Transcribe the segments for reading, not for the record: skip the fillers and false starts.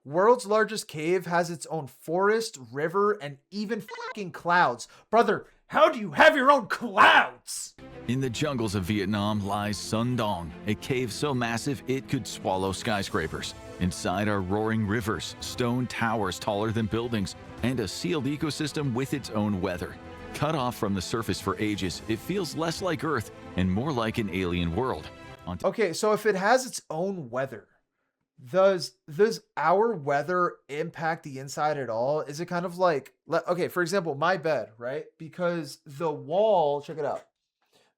World's largest cave has its own forest, river, and even fucking clouds. Brother, how do you have your own clouds? In the jungles of Vietnam lies Son Doong, a cave so massive it could swallow skyscrapers. Inside are roaring rivers, stone towers taller than buildings, and a sealed ecosystem with its own weather. Cut off from the surface for ages, it feels less like Earth and more like an alien world. Okay, so if it has its own weather, does our weather impact the inside at all? Is it kind of like, okay, for example, my bed, right? Because the wall, check it out.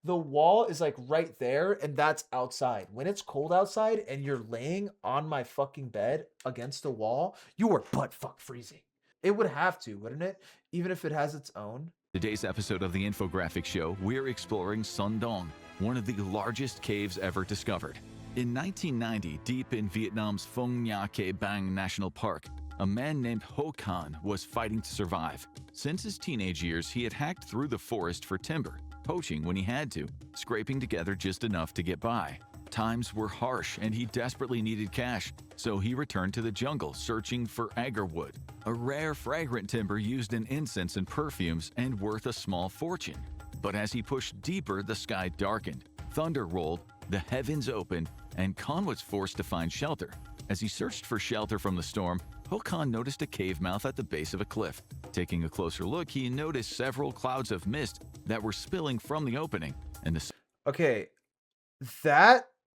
The wall is like right there, and that's outside. When it's cold outside and you're laying on my fucking bed against the wall, you are butt fuck freezing. It would have to, wouldn't it? Even if it has its own. Today's episode of the infographic show, we're exploring Son Doong, one of the largest caves ever discovered. In 1990, deep in Vietnam's Phong Nha Ke Bang National Park, a man named Ho Khan was fighting to survive. Since his teenage years, he had hacked through the forest for timber, poaching when he had to, scraping together just enough to get by. Times were harsh and he desperately needed cash, so he returned to the jungle searching for agarwood, a rare fragrant timber used in incense and perfumes and worth a small fortune. But as he pushed deeper, the sky darkened, thunder rolled, the heavens opened, and Khan was forced to find shelter. As he searched for shelter from the storm, Ho Khan noticed a cave mouth at the base of a cliff. Taking a closer look, he noticed several clouds of mist that were spilling from the opening, and the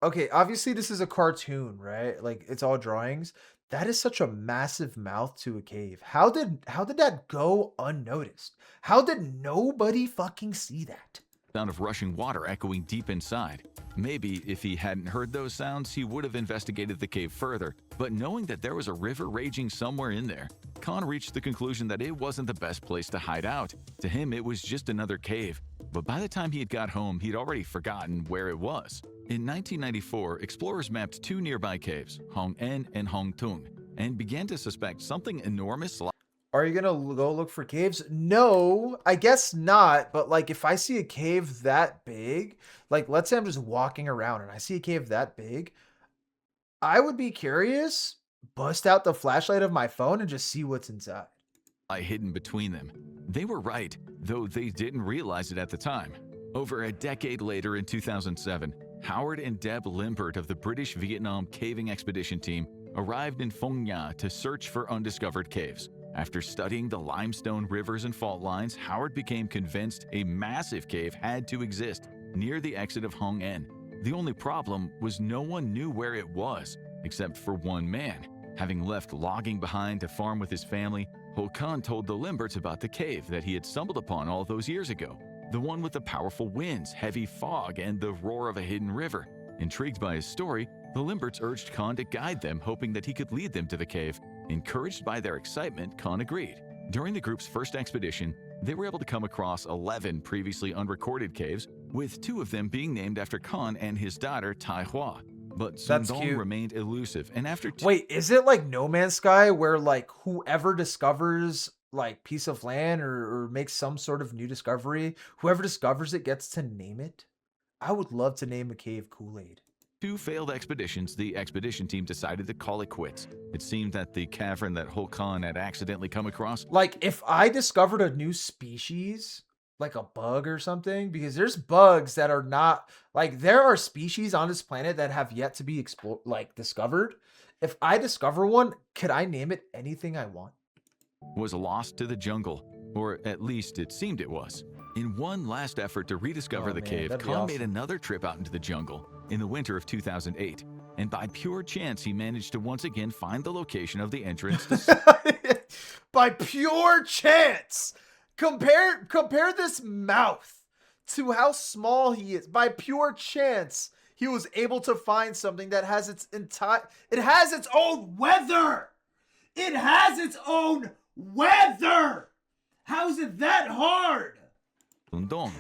Okay, obviously this is a cartoon, right? Like it's all drawings. That is such a massive mouth to a cave. How did that go unnoticed? How did nobody fucking see that? sound of rushing water echoing deep inside. Maybe if he hadn't heard those sounds, he would have investigated the cave further, but knowing that there was a river raging somewhere in there, Khan reached the conclusion that it wasn't the best place to hide out. To him, it was just another cave. But by the time he had got home, he'd already forgotten where it was. In 1994, explorers mapped two nearby caves, Hong En and Hong Tung, and began to suspect something enormous. Are you gonna go look for caves? No, I guess not. But like, if I see a cave that big, like let's say I'm just walking around and I see a cave that big, I would be curious, bust out the flashlight of my phone and just see what's inside. Hidden between them. They were right, though they didn't realize it at the time. Over a decade later in 2007, Howard and Deb Limbert of the British Vietnam Caving Expedition Team arrived in Phong Nha to search for undiscovered caves. After studying the limestone rivers and fault lines, Howard became convinced a massive cave had to exist near the exit of Hong En. The only problem was no one knew where it was, except for one man. Having left logging behind to farm with his family, Ho Khan told the Limberts about the cave that he had stumbled upon all those years ago, the one with the powerful winds, heavy fog, and the roar of a hidden river. Intrigued by his story, the Limberts urged Khan to guide them, hoping that he could lead them to the cave. Encouraged by their excitement, Khan agreed. During the group's first expedition, they were able to come across 11 previously unrecorded caves, with 2 of them being named after Khan and his daughter Tai Hua. But Son Doong remained elusive, and after Wait, is it like No Man's Sky where like whoever discovers like piece of land or makes some sort of new discovery, whoever discovers it gets to name it? I would love to name a cave Kool-Aid. 2 failed expeditions, the expedition team decided to call it quits. It seemed that the cavern that Ho Khan had accidentally come across. Like if I discovered a new species, like a bug or something, because there's bugs that are not like there are species on this planet that have yet to be explored, like discovered. If I discover one, could I name it anything I want? Was lost to the jungle, or at least it seemed it was. In one last effort to rediscover the cave, Khan made another trip out into the jungle in the winter of 2008, and by pure chance, he managed to once again find the location of the entrance. By pure chance! Compare this mouth to how small he is. By pure chance, he was able to find something that has its own weather. It has its own weather. How is it that hard? Son Doong.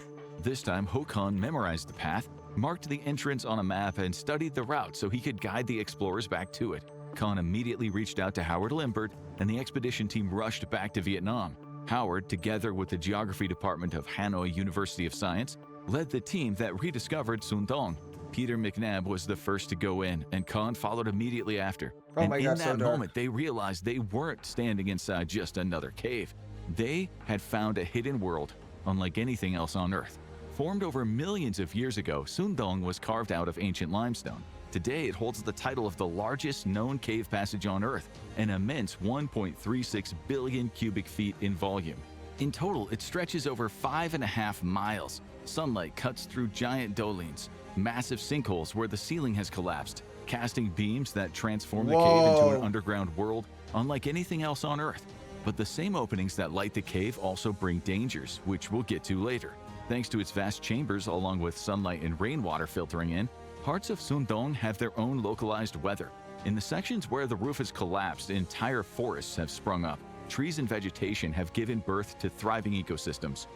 This time, Ho Khan memorized the path, marked the entrance on a map, and studied the route so he could guide the explorers back to it. Khan immediately reached out to Howard Limbert, and the expedition team rushed back to Vietnam. Howard, together with the geography department of Hanoi University of Science, led the team that rediscovered Son Doong. Peter McNabb was the first to go in, and Khan followed immediately after. Oh And my in God, that so dark. moment, they realized they weren't standing inside just another cave. They had found a hidden world unlike anything else on Earth. Formed over millions of years ago, Son Doong was carved out of ancient limestone. Today, it holds the title of the largest known cave passage on Earth, an immense 1.36 billion cubic feet in volume. In total, it stretches over 5.5 miles. Sunlight cuts through giant dolines, massive sinkholes where the ceiling has collapsed, casting beams that transform the cave into an Whoa. underground world unlike anything else on Earth. But the same openings that light the cave also bring dangers, which we'll get to later. Thanks to its vast chambers along with sunlight and rainwater filtering in, parts of Son Doong have their own localized weather. In the sections where the roof has collapsed, entire forests have sprung up. Trees and vegetation have given birth to thriving ecosystems.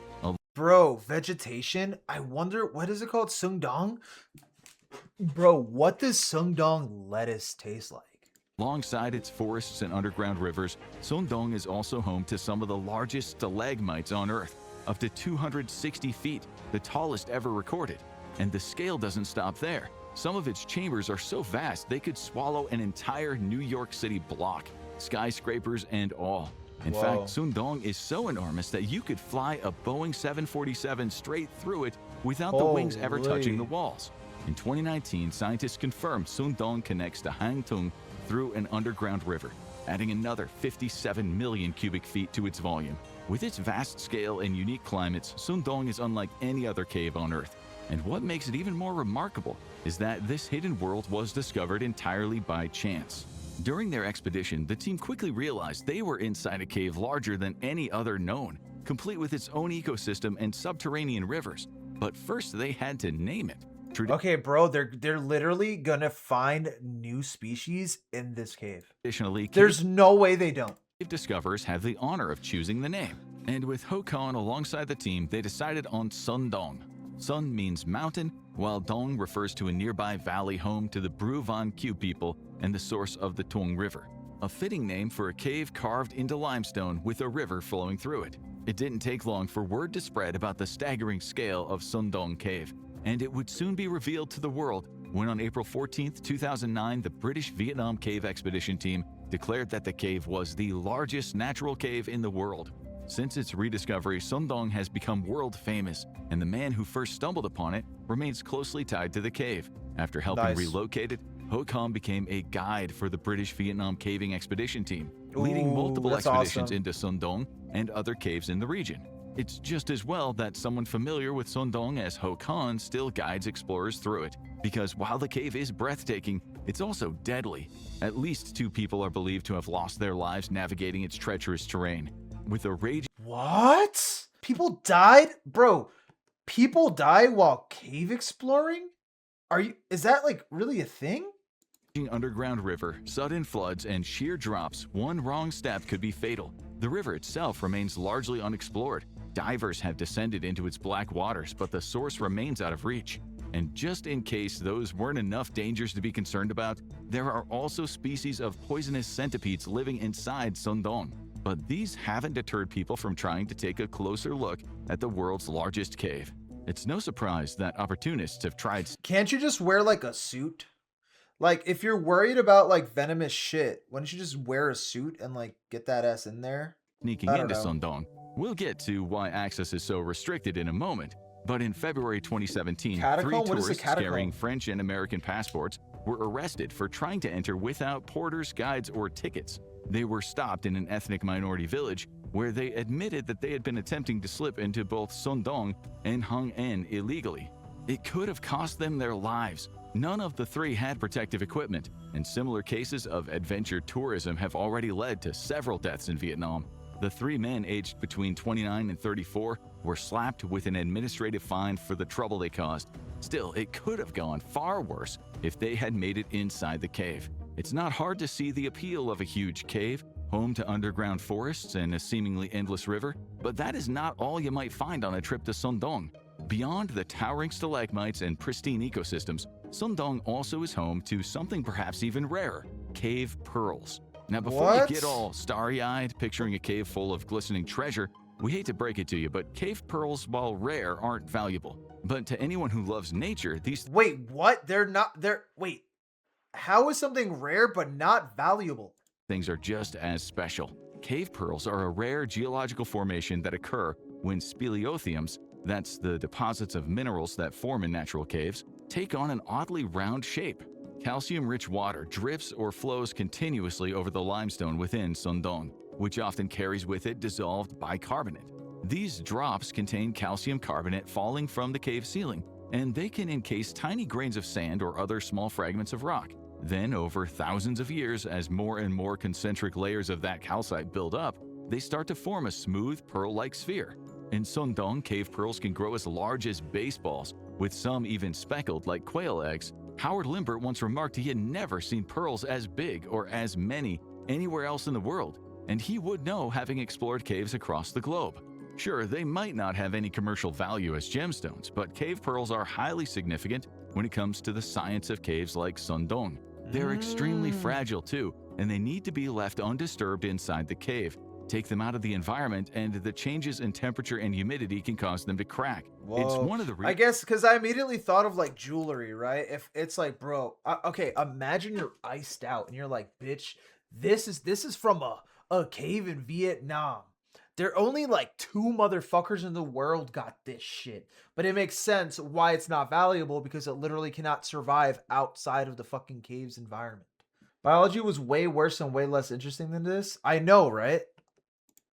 Bro, vegetation? I wonder, what is it called? Sungdong? Bro, what does Sungdong lettuce taste like? Alongside its forests and underground rivers, Son Doong is also home to some of the largest stalagmites on Earth, up to 260 feet, the tallest ever recorded. And the scale doesn't stop there. Some of its chambers are so vast they could swallow an entire New York City block, skyscrapers and all. In Whoa. fact, Son Doong is so enormous that you could fly a Boeing 747 straight through it without the wings ever touching the Holy. walls. In 2019, scientists confirmed Son Doong connects to Hangtung through an underground river, adding another 57 million cubic feet to its volume. With its vast scale and unique climates, Son Doong is unlike any other cave on Earth. And what makes it even more remarkable is that this hidden world was discovered entirely by chance. During their expedition, the team quickly realized they were inside a cave larger than any other known, complete with its own ecosystem and subterranean rivers. But first, they had to name it. Okay, bro, they're literally gonna find new species in this cave. Traditionally, There's no way they don't. cave discoverers have the honor of choosing the name. And with Ho Khan alongside the team, they decided on Son Doong. Son means mountain, while Dong refers to a nearby valley home to the Bru Van Q people and the source of the Tuong River. A fitting name for a cave carved into limestone with a river flowing through it. It didn't take long for word to spread about the staggering scale of Son Doong Cave, and it would soon be revealed to the world when on April 14, 2009, the British-Vietnam Cave Expedition Team declared that the cave was the largest natural cave in the world. Since its rediscovery, Son Doong has become world famous, and the man who first stumbled upon it remains closely tied to the cave. After helping Nice. relocate it, Ho Khan became a guide for the British-Vietnam Caving Expedition Team, leading multiple that's expeditions awesome. into Son Doong and other caves in the region. It's just as well that someone familiar with Son Doong as Ho Khan still guides explorers through it, because while the cave is breathtaking, it's also deadly. At least 2 people are believed to have lost their lives navigating its treacherous terrain. With a raging What? People died? Bro, people die while cave exploring? Is that like really a thing? underground river, sudden floods, and sheer drops, one wrong step could be fatal. The river itself remains largely unexplored. Divers have descended into its black waters, but the source remains out of reach. And just in case those weren't enough dangers to be concerned about, there are also species of poisonous centipedes living inside Son Doong. But these haven't deterred people from trying to take a closer look at the world's largest cave. It's no surprise that opportunists have tried Can't you just wear like a suit? Like if you're worried about like venomous shit, why don't you just wear a suit and like get that ass in there? sneaking I don't into know. Son Doong. We'll get to why access is so restricted in a moment, but in February 2017, Catacomb? 3 What is a tourists catacomb? carrying French and American passports were arrested for trying to enter without porters, guides, or tickets. They were stopped in an ethnic minority village where they admitted that they had been attempting to slip into both Son Doong and Hung En illegally. It could have cost them their lives. None of the 3 had protective equipment, and similar cases of adventure tourism have already led to several deaths in Vietnam. The 3 men aged between 29 and 34 were slapped with an administrative fine for the trouble they caused. Still, it could have gone far worse if they had made it inside the cave. It's not hard to see the appeal of a huge cave, home to underground forests and a seemingly endless river, but that is not all you might find on a trip to Son Doong. Beyond the towering stalagmites and pristine ecosystems, Son Doong also is home to something perhaps even rarer: cave pearls. Now, before What? you get all starry-eyed picturing a cave full of glistening treasure, We hate to break it to you, but cave pearls, while rare, aren't valuable. But to anyone who loves nature, these Wait, what? Wait, how is something rare but not valuable? things are just as special. Cave pearls are a rare geological formation that occur when speleothems, that's the deposits of minerals that form in natural caves, take on an oddly round shape. Calcium-rich water drips or flows continuously over the limestone within Son Doong, which often carries with it dissolved bicarbonate. These drops contain calcium carbonate falling from the cave ceiling, and they can encase tiny grains of sand or other small fragments of rock. Then, over thousands of years, as more and more concentric layers of that calcite build up, they start to form a smooth, pearl-like sphere. In Son Doong, cave pearls can grow as large as baseballs, with some even speckled like quail eggs. Howard Limbert once remarked he had never seen pearls as big or as many anywhere else in the world, and he would know having explored caves across the globe. Sure, they might not have any commercial value as gemstones, but cave pearls are highly significant when it comes to the science of caves like Son Doong. They're extremely fragile too, and they need to be left undisturbed inside the cave. Take them out of the environment, and the changes in temperature and humidity can cause them to crack. It's Whoa. one of the I guess because I immediately thought of like jewelry, right? If it's like, bro, okay, imagine you're iced out and you're like, bitch, this is from a cave in Vietnam. There are only like 2 motherfuckers in the world got this shit. But it makes sense why it's not valuable because it literally cannot survive outside of the fucking cave's environment. Biology was way worse and way less interesting than this. I know, right?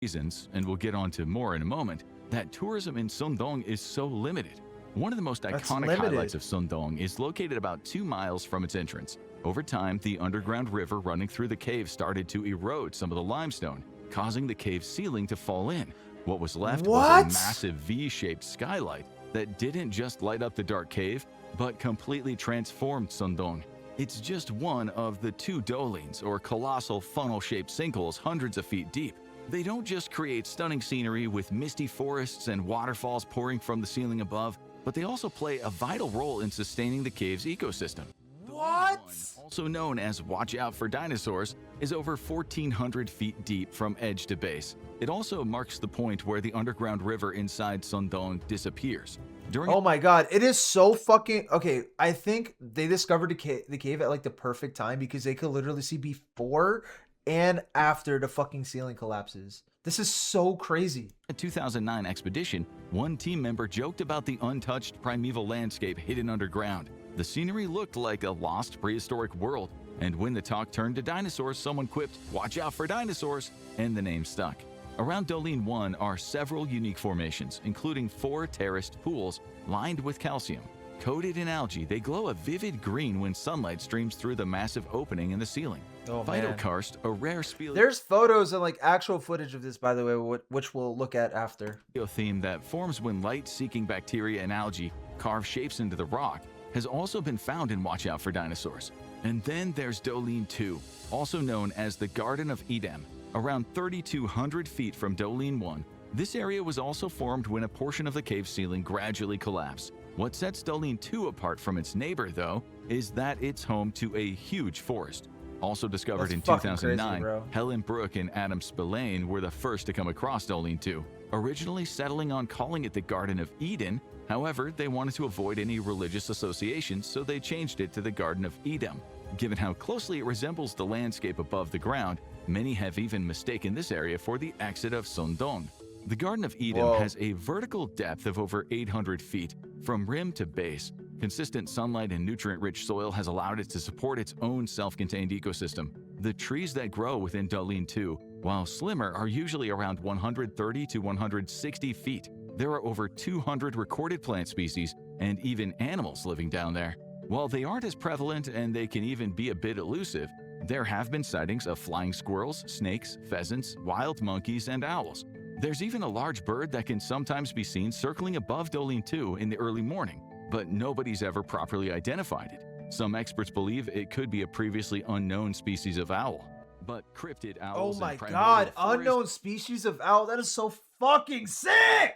reasons, and we'll get on to more in a moment, that tourism in Son Doong is so limited. One of the most iconic highlights of Son Doong is located about 2 miles from its entrance. Over time, the underground river running through the cave started to erode some of the limestone, causing the cave ceiling to fall in. What was left was a massive V-shaped skylight that didn't just light up the dark cave, but completely transformed Son Doong. It's just one of the 2 dolines, or colossal funnel-shaped sinkholes hundreds of feet deep. They don't just create stunning scenery with misty forests and waterfalls pouring from the ceiling above, but they also play a vital role in sustaining the cave's ecosystem. What? Also known as Watch Out for Dinosaurs, is over 1,400 feet deep from edge to base. It also marks the point where the underground river inside Son Doong disappears. Oh my god, it is so fucking... Okay, I think they discovered the cave at like the perfect time because they could literally see before and after the fucking ceiling collapses. This is so crazy. A 2009 expedition, one team member joked about the untouched primeval landscape hidden underground. The scenery looked like a lost prehistoric world, and when the talk turned to dinosaurs, someone quipped, "Watch out for dinosaurs," and the name stuck. Around Doline 1 are several unique formations, including 4 terraced pools lined with calcium. Coated in algae, they glow a vivid green when sunlight streams through the massive opening in the ceiling. Phytokarst, a rare There's photos and like actual footage of this, by the way, which we'll look at after. Theme that forms when light-seeking bacteria and algae carve shapes into the rock has also been found in Watch Out for Dinosaurs. And then there's Doline 2, also known as the Garden of Eden. Around 3,200 feet from Doline 1, this area was also formed when a portion of the cave ceiling gradually collapsed. What sets Doline 2 apart from its neighbor, though, is that it's home to a huge forest. Also discovered in 2009, crazy, Helen Brooke and Adam Spillane were the first to come across Doline 2, originally settling on calling it the Garden of Eden. However, they wanted to avoid any religious associations, so they changed it to the Garden of Edom. Given how closely it resembles the landscape above the ground, many have even mistaken this area for the exit of Son Doong. The Garden of Eden has a vertical depth of over 800 feet, from rim to base. Consistent sunlight and nutrient-rich soil has allowed it to support its own self-contained ecosystem. The trees that grow within Doline 2, while slimmer, are usually around 130 to 160 feet. There are over 200 recorded plant species and even animals living down there. While they aren't as prevalent and they can even be a bit elusive, there have been sightings of flying squirrels, snakes, pheasants, wild monkeys, and owls. There's even a large bird that can sometimes be seen circling above Doline 2 in the early morning, but nobody's ever properly identified it. Some experts believe it could be a previously unknown species of owl. But cryptid owls oh my god, unknown species of owl, that is so fucking sick!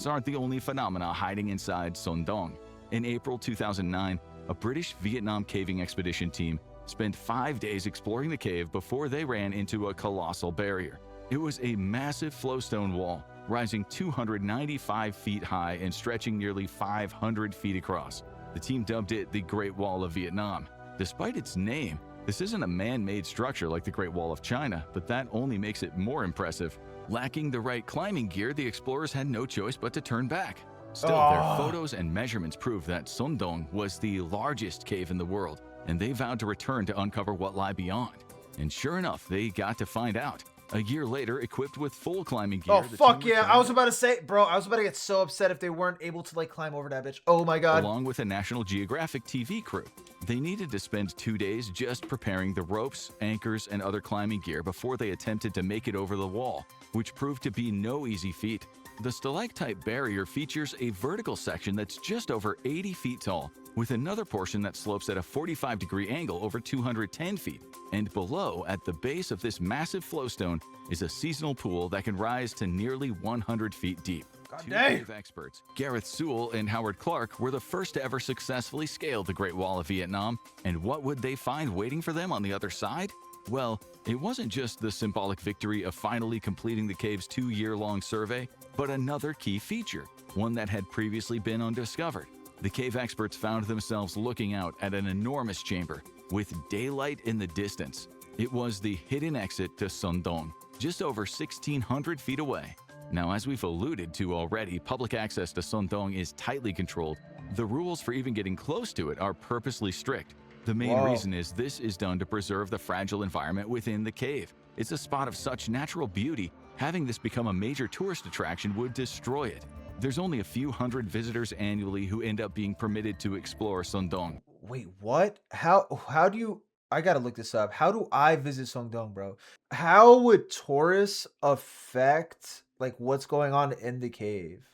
Aren't the only phenomena hiding inside Son Doong. In April 2009, a British Vietnam caving expedition team spent 5 days exploring the cave before they ran into a colossal barrier. It was a massive flowstone wall, rising 295 feet high and stretching nearly 500 feet across. The team dubbed it the Great Wall of Vietnam. Despite its name, this isn't a man-made structure like the Great Wall of China, but that only makes it more impressive. Lacking the right climbing gear, the explorers had no choice but to turn back. Still, their photos and measurements prove that Son Doong was the largest cave in the world, and they vowed to return to uncover what lay beyond. And sure enough, they got to find out. A year later, equipped with full climbing gear. Oh, fuck yeah. I was about to say, bro, I was about to get so upset if they weren't able to, like, climb over that bitch. Oh, my God. Along with a National Geographic TV crew. They needed to spend 2 days just preparing the ropes, anchors, and other climbing gear before they attempted to make it over the wall, which proved to be no easy feat. The stalactite barrier features a vertical section that's just over 80 feet tall, with another portion that slopes at a 45-degree angle over 210 feet. And below, at the base of this massive flowstone, is a seasonal pool that can rise to nearly 100 feet deep. Two cave experts, Gareth Sewell and Howard Clark, were the first to ever successfully scale the Great Wall of Vietnam. And what would they find waiting for them on the other side? Well, it wasn't just the symbolic victory of finally completing the cave's 2-year-long survey, but another key feature, one that had previously been undiscovered. The cave experts found themselves looking out at an enormous chamber with daylight in the distance. It was the hidden exit to Son Doong, just over 1,600 feet away. Now, as we've alluded to already, public access to Son Doong is tightly controlled. The rules for even getting close to it are purposely strict. The main reason is this is done to preserve the fragile environment within the cave. It's a spot of such natural beauty, having this become a major tourist attraction would destroy it. There's only a few hundred visitors annually who end up being permitted to explore Son Doong. Wait, what? How do you... I gotta look this up. How do I visit Son Doong, bro? How would tourists affect, like, what's going on in the cave?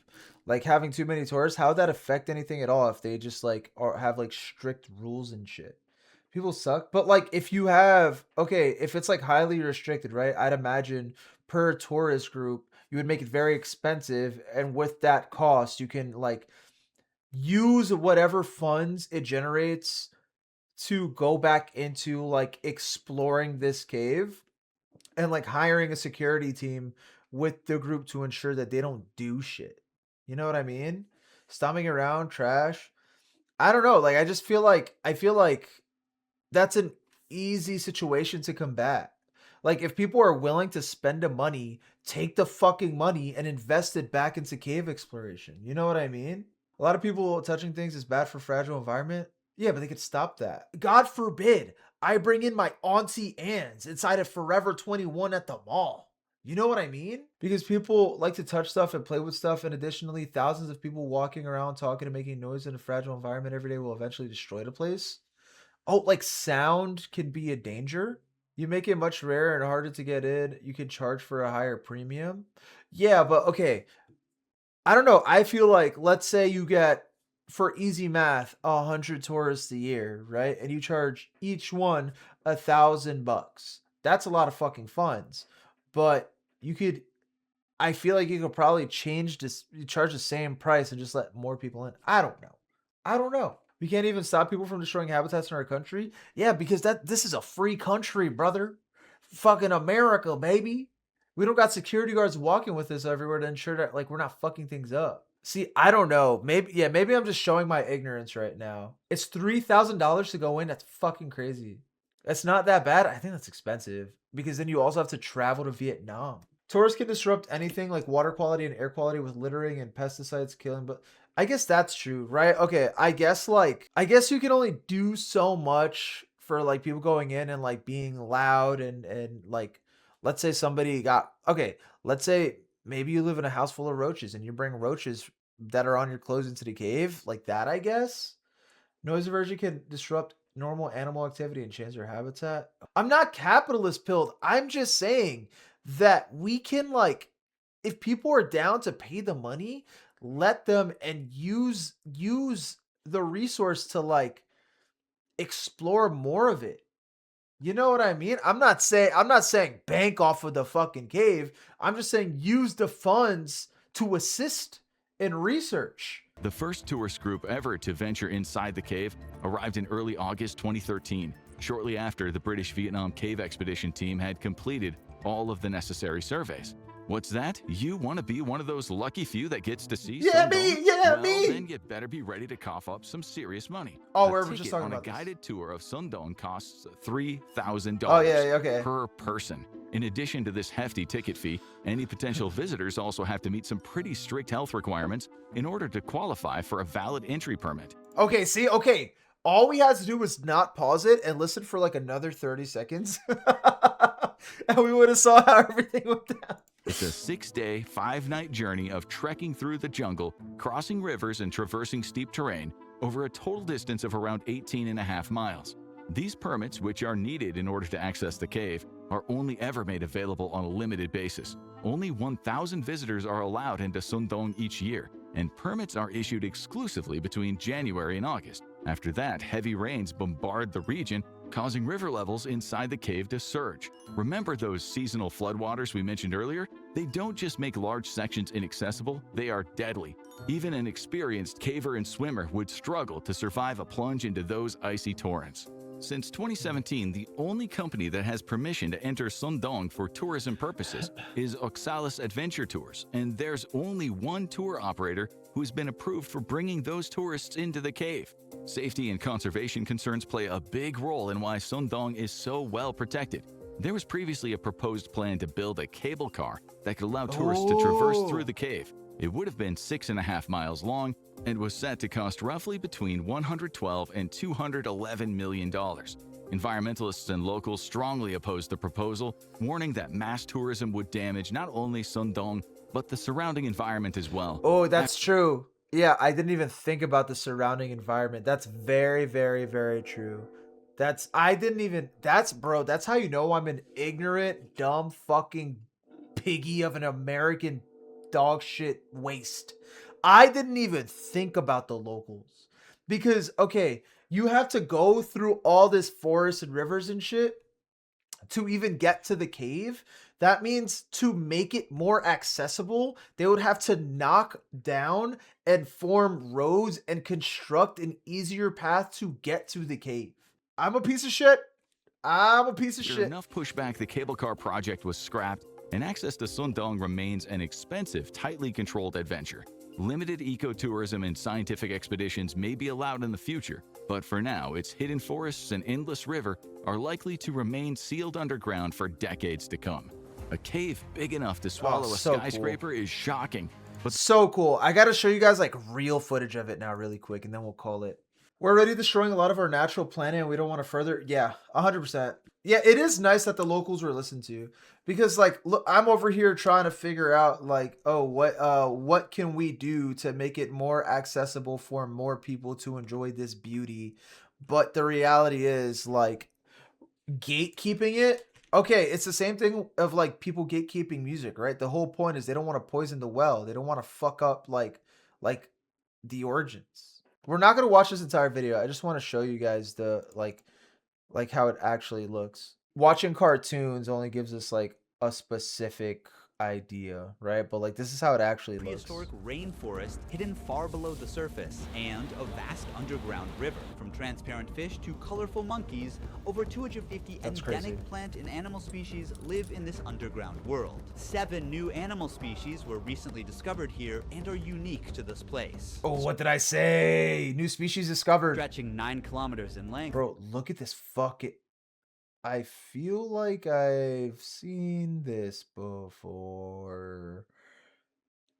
Like, having too many tourists, how would that affect anything at all if they just, like, or have, like, strict rules and shit? People suck. But, like, if you have... Okay, if it's, like, highly restricted, right? I'd imagine per tourist group, you would make it very expensive. And with that cost, you can, like, use whatever funds it generates to go back into, like, exploring this cave and, like, hiring a security team with the group to ensure that they don't do shit. You know what I mean? Stomping around, trash. I don't know. Like, I feel like that's an easy situation to combat. Like, if people are willing to spend the money, take the fucking money and invest it back into cave exploration. You know what I mean? A lot of people touching things is bad for fragile environment. Yeah, but they could stop that. God forbid I bring in my Auntie Anne's inside of Forever 21 at the mall. You know what I mean? Because people like to touch stuff and play with stuff, and additionally, thousands of people walking around talking and making noise in a fragile environment every day will eventually destroy the place. Oh, like sound can be a danger. You make it much rarer and harder to get in. You can charge for a higher premium. Yeah, but okay. I don't know. I feel like, let's say you get, for easy math, 100 tourists a year, right? And you charge each one $1,000. That's a lot of fucking funds. But you could, I feel like you could probably change this, you charge the same price and just let more people in. I don't know. I don't know. We can't even stop people from destroying habitats in our country. Yeah, because this is a free country, brother. Fucking America, baby. We don't got security guards walking with us everywhere to ensure that, like, we're not fucking things up. See, I don't know. Maybe I'm just showing my ignorance right now. It's $3,000 to go in. That's fucking crazy. That's not that bad. I think that's expensive because then you also have to travel to Vietnam. Tourists can disrupt anything like water quality and air quality with littering and pesticides killing, but I guess that's true, right? Okay, I guess you can only do so much for, like, people going in and, like, being loud and like, let's say let's say maybe you live in a house full of roaches and you bring roaches that are on your clothes into the cave, like that, I guess. Noise aversion can disrupt normal animal activity and change their habitat. I'm not capitalist pilled. I'm just saying that we can, like, if people are down to pay the money, let them and use the resource to, like, explore more of it. You know what I mean? I'm not saying bank off of the fucking cave. I'm just saying use the funds to assist in research. The first tourist group ever to venture inside the cave arrived in early August 2013, shortly after the British Vietnam Cave Expedition team had completed all of the necessary surveys. What's that? You want to be one of those lucky few that gets to see Yeah, Son me. Doong? Yeah, Well, me. then you better be ready to cough up some serious money. Oh, A we're just ticket talking on a about this. guided tour of Son Doong costs $3,000 Oh yeah, okay. per person. In addition to this hefty ticket fee, any potential visitors also have to meet some pretty strict health requirements in order to qualify for a valid entry permit. Okay, see, okay. All we had to do was not pause it and listen for like another 30 seconds. And we would have saw how everything went down. It's a 6-day, 5-night journey of trekking through the jungle, crossing rivers, and traversing steep terrain over a total distance of around 18.5 miles. These permits, which are needed in order to access the cave, are only ever made available on a limited basis. Only 1,000 visitors are allowed into Son Doong each year, and permits are issued exclusively between January and August. After that, heavy rains bombard the region, causing river levels inside the cave to surge. Remember those seasonal floodwaters we mentioned earlier? They don't just make large sections inaccessible, they are deadly. Even an experienced caver and swimmer would struggle to survive a plunge into those icy torrents. Since 2017, the only company that has permission to enter Son Doong for tourism purposes is Oxalis Adventure Tours, and there's only one tour operator who's been approved for bringing those tourists into the cave. Safety and conservation concerns play a big role in why Son Doong is so well protected. There was previously a proposed plan to build a cable car that could allow tourists to traverse through the cave. It would have been 6.5 miles long and was set to cost roughly between $112 and $211 million. Environmentalists and locals strongly opposed the proposal, warning that mass tourism would damage not only Son Doong, but the surrounding environment as well. Oh, that's true. Yeah, I didn't even think about the surrounding environment. That's very, very, very true. Bro, that's how you know I'm an ignorant, dumb, fucking piggy of an American dog shit waste. I didn't even think about the locals. Because, okay, you have to go through all this forest and rivers and shit to even get to the cave. That means to make it more accessible, they would have to knock down and form roads and construct an easier path to get to the cave. I'm a piece of shit. I'm a piece of After shit. enough pushback, the cable car project was scrapped, and access to Son Doong remains an expensive, tightly controlled adventure. Limited ecotourism and scientific expeditions may be allowed in the future, but for now, its hidden forests and endless river are likely to remain sealed underground for decades to come. A cave big enough to swallow a so cool. skyscraper is shocking, but So cool. I got to show you guys like real footage of it now really quick and then we'll call it. We're already destroying a lot of our natural planet and we don't want to further. Yeah, 100%. Yeah, it is nice that the locals were listened to because like look, I'm over here trying to figure out like, oh, what can we do to make it more accessible for more people to enjoy this beauty? But the reality is like gatekeeping it. Okay, it's the same thing of like people gatekeeping music, right? The whole point is they don't want to poison the well. They don't want to fuck up like the origins. We're not going to watch this entire video. I just want to show you guys the like how it actually looks. Watching cartoons only gives us like a specific idea, right? But like this is how it actually looks. Prehistoric rainforest hidden far below the surface, and a vast underground river. From transparent fish to colorful monkeys, over 250 That's endemic crazy. plant and animal species live in this underground world. 7 new animal species were recently discovered here and are unique to this place. Oh, what did I say? New species discovered. Stretching 9 kilometers in length. Bro, look at this fucking... I feel like I've seen this before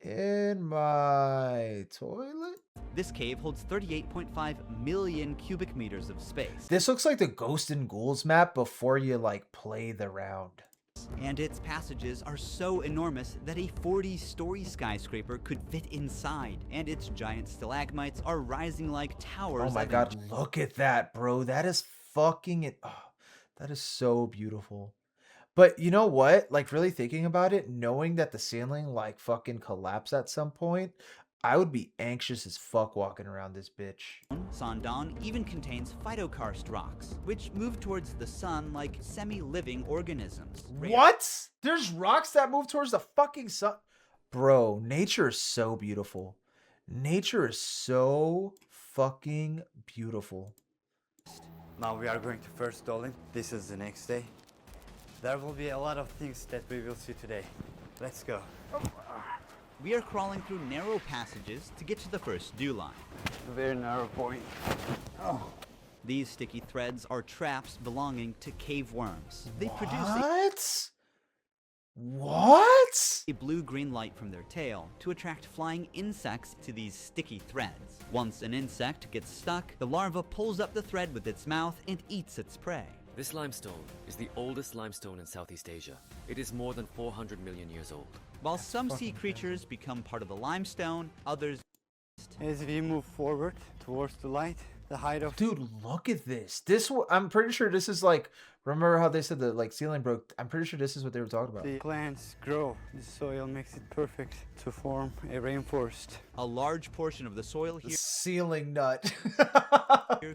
in my toilet. This cave holds 38.5 million cubic meters of space. This looks like the Ghost and Ghouls map before you like play the round. And its passages are so enormous that a 40-story skyscraper could fit inside, and its giant stalagmites are rising like towers. Oh my god, look at that, bro. That is fucking it. Oh, that is so beautiful. But you know what? Like really thinking about it, knowing that the ceiling like fucking collapsed at some point, I would be anxious as fuck walking around this bitch. Son Doong even contains phytokarst rocks, which move towards the sun like semi-living organisms. What? There's rocks that move towards the fucking sun? Bro, nature is so beautiful. Nature is so fucking beautiful. Now we are going to first Dolin. This is the next day. There will be a lot of things that we will see today. Let's go. We are crawling through narrow passages to get to the first dew line. A very narrow point. Oh. These sticky threads are traps belonging to cave worms. They produce What? a blue-green light from their tail to attract flying insects to these sticky threads. Once an insect gets stuck, the larva pulls up the thread with its mouth and eats its prey. This limestone is the oldest limestone in Southeast Asia. It is more than 400 million years old. While some sea creatures become part of the limestone, others... As we move forward towards the light, the height of... Dude, look at this. I'm pretty sure this is like, remember how they said the like ceiling broke? I'm pretty sure this is what they were talking about. The plants grow. The soil makes it perfect to form a rainforest. A large portion of the soil The here ceiling nut.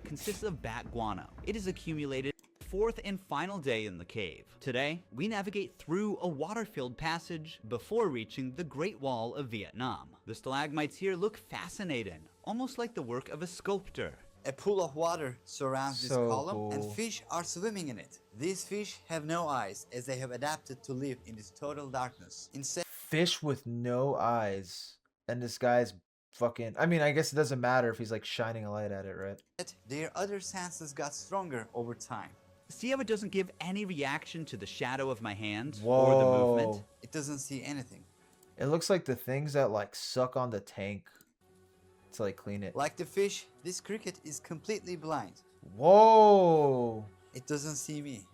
consists of bat guano. It is accumulated fourth and final day in the cave. Today, we navigate through a water-filled passage before reaching the Great Wall of Vietnam. The stalagmites here look fascinating, almost like the work of a sculptor. A pool of water surrounds this So column and cool. fish are swimming in it. These fish have no eyes as they have adapted to live in this total darkness. Instead, Fish with no eyes. And this guy's fucking, I mean, I guess it doesn't matter if he's like shining a light at it, right? their other senses got stronger over time. See how it doesn't give any reaction to the shadow of my hand or the movement? Whoa. It doesn't see anything. It looks like the things that like suck on the tank to like clean it. Like the fish, this cricket is completely blind. Whoa. It doesn't see me.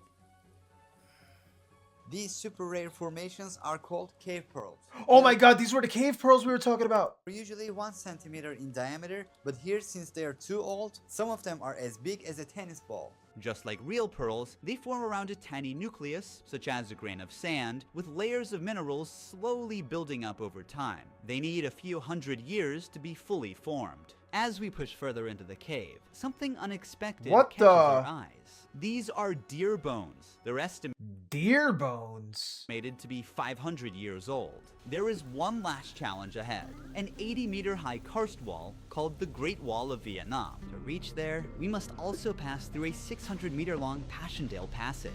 These super rare formations are called cave pearls. Oh my god, these were the cave pearls we were talking about. They're usually 1 centimeter in diameter, but here, since they are too old, some of them are as big as a tennis ball. Just like real pearls, they form around a tiny nucleus, such as a grain of sand, with layers of minerals slowly building up over time. They need a few hundred years to be fully formed. As we push further into the cave, something unexpected What catches our the? eyes. These are deer bones. They're Deer bones. estimated to be 500 years old. There is one last challenge ahead, an 80-meter high karst wall called the Great Wall of Vietnam. To reach there, we must also pass through a 600-meter long Passchendaele passage.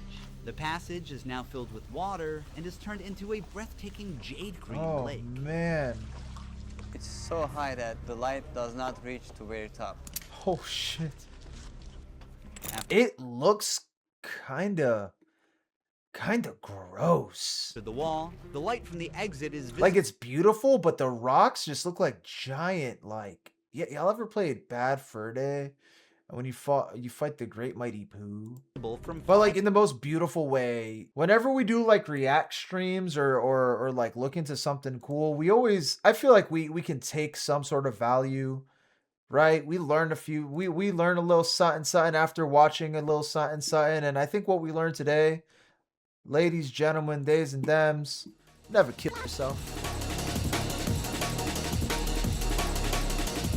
The passage is now filled with water and is turned into a breathtaking jade green Oh lake. man. It's so high that the light does not reach to very top. Oh shit. After It looks kinda gross. the wall, the light from the exit is visible. Like it's beautiful, but the rocks just look like giant, like, yeah, y'all ever played Bad Fur Day? When you fight the Great Mighty Pooh? from But like in the most beautiful way. Whenever we do like react streams or like look into something cool, I feel like we can take some sort of value, right? We learn we learn a little something after watching a little something, and I think what we learned today, ladies, gentlemen, days and dems, never kill yourself.